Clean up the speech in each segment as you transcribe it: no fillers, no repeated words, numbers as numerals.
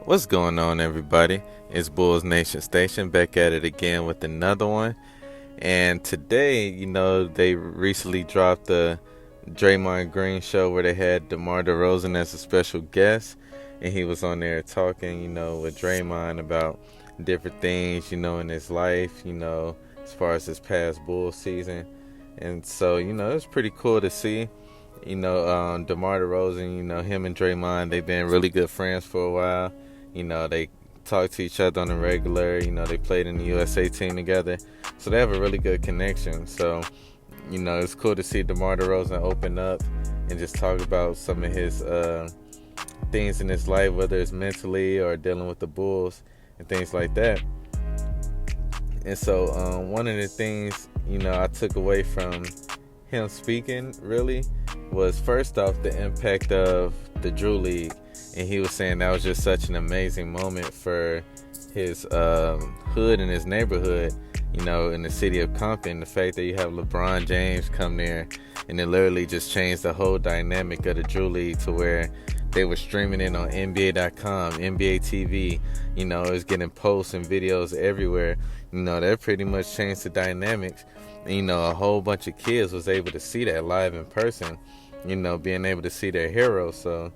What's going on, everybody? It's Bulls Nation Station back at it again with another one. And today, they recently dropped the Draymond Green show where they had DeMar DeRozan as a special guest. And he was on there talking, with Draymond about different things, in his life, as far as his past Bulls season. And so, it's pretty cool to see. DeMar DeRozan, him and Draymond, they've been really good friends for a while. They talk to each other on a regular. They played in the USA team together. So they have a really good connection. So, it's cool to see DeMar DeRozan open up and just talk about some of his things in his life, whether it's mentally or dealing with the Bulls and things like that. And so one of the things, I took away from him speaking, really, was first off the impact of the DRU League. And he was saying that was just such an amazing moment for his hood and his neighborhood, in the city of Compton. The fact that you have LeBron James come there, and it literally just changed the whole dynamic of the DRU League to where they were streaming it on NBA.com, NBA TV. It was getting posts and videos everywhere. That pretty much changed the dynamics. And, a whole bunch of kids was able to see that live in person, being able to see their hero. So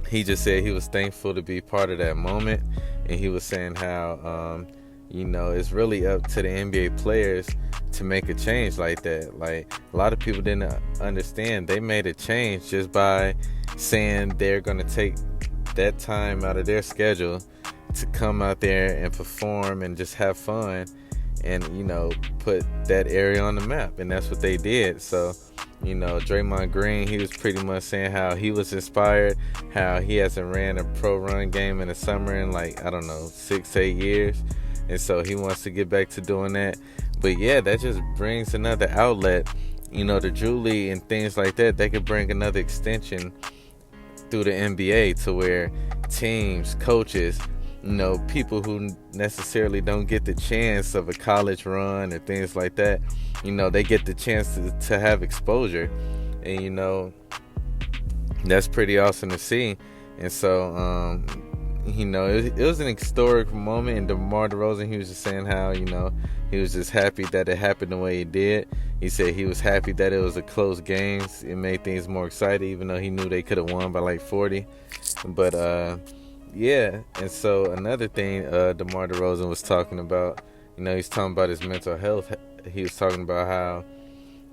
he just said he was thankful to be part of that moment. And he was saying how, it's really up to the NBA players to make a change like that. Like, a lot of people didn't understand. They made a change just by saying they're going to take that time out of their schedule to come out there and perform and just have fun and, put that area on the map. And that's what they did. So, Draymond Green, he was pretty much saying how he was inspired, how he hasn't ran a pro run game in the summer in 6-8 years. And so he wants to get back to doing that. But yeah, that just brings another outlet, the DRU League and things like that. They could bring another extension through the NBA to where teams, coaches, people who necessarily don't get the chance of a college run or things like that, they get the chance to have exposure. And, that's pretty awesome to see. And so, it was an historic moment. And DeMar DeRozan, he was just saying how, he was just happy that it happened the way it did. He said he was happy that it was a close game. It made things more exciting, even though he knew they could have won by 40. But, yeah. And so another thing DeMar DeRozan was talking about, he's talking about his mental health. He was talking about how,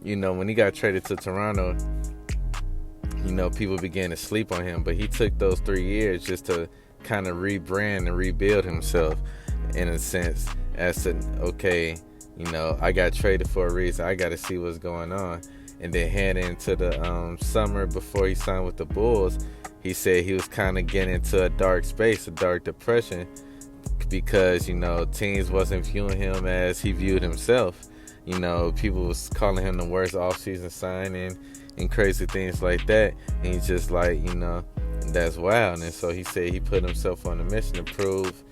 when he got traded to Toronto, people began to sleep on him. But he took those 3 years just to kind of rebrand and rebuild himself, in a sense, as to, okay, I got traded for a reason. I got to see what's going on. And then head into the summer before he signed with the Bulls, he said he was kind of getting into a dark space, a dark depression, because, teams wasn't viewing him as he viewed himself. People was calling him the worst offseason signing and crazy things like that. And he's just like, that's wild. And so he said he put himself on a mission to prove,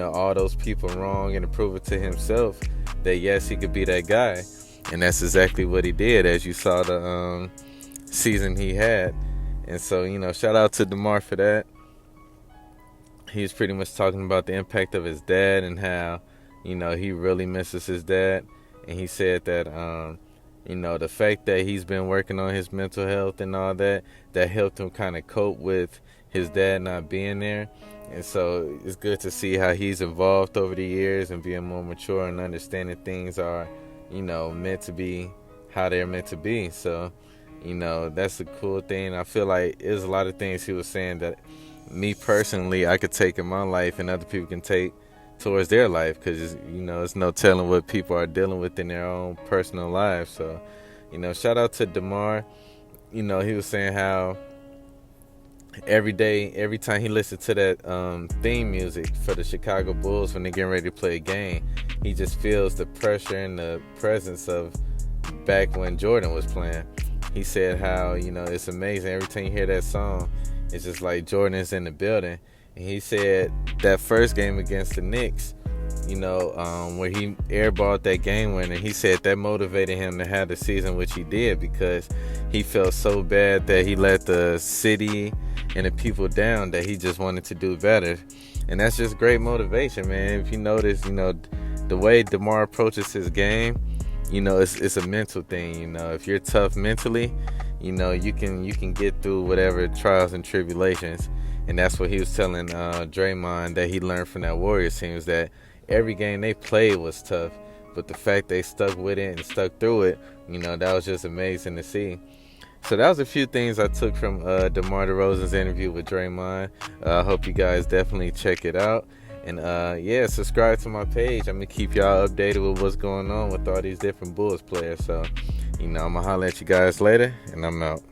all those people wrong, and to prove it to himself that, yes, he could be that guy. And that's exactly what he did, as you saw the season he had. And so, shout out to DeMar for that. He was pretty much talking about the impact of his dad and how, he really misses his dad. And he said that, the fact that he's been working on his mental health and all that, that helped him kind of cope with his dad not being there. And so it's good to see how he's evolved over the years and being more mature and understanding things are, meant to be how they're meant to be. So, that's a cool thing. I feel like there's a lot of things he was saying that me personally, I could take in my life and other people can take towards their life, because, it's no telling what people are dealing with in their own personal lives. So, shout out to DeMar. He was saying how every day, every time he listened to that theme music for the Chicago Bulls when they're getting ready to play a game, he just feels the pressure and the presence of back when Jordan was playing. He said how, it's amazing. Every time you hear that song, it's just like Jordan is in the building. And he said that first game against the Knicks, where he airballed that game winner, he said that motivated him to have the season which he did, because he felt so bad that he let the city and the people down that he just wanted to do better. And that's just great motivation, man. If you notice, the way DeMar approaches his game, it's a mental thing. If you're tough mentally, you can get through whatever trials and tribulations. And that's what he was telling Draymond that he learned from that Warriors team, is that every game they played was tough, but the fact they stuck with it and stuck through it, that was just amazing to see. So that was a few things I took from DeMar DeRozan's interview with Draymond. I hope you guys definitely check it out. And subscribe to my page. I'm going to keep y'all updated with what's going on with all these different Bulls players. So, I'm going to holler at you guys later, and I'm out.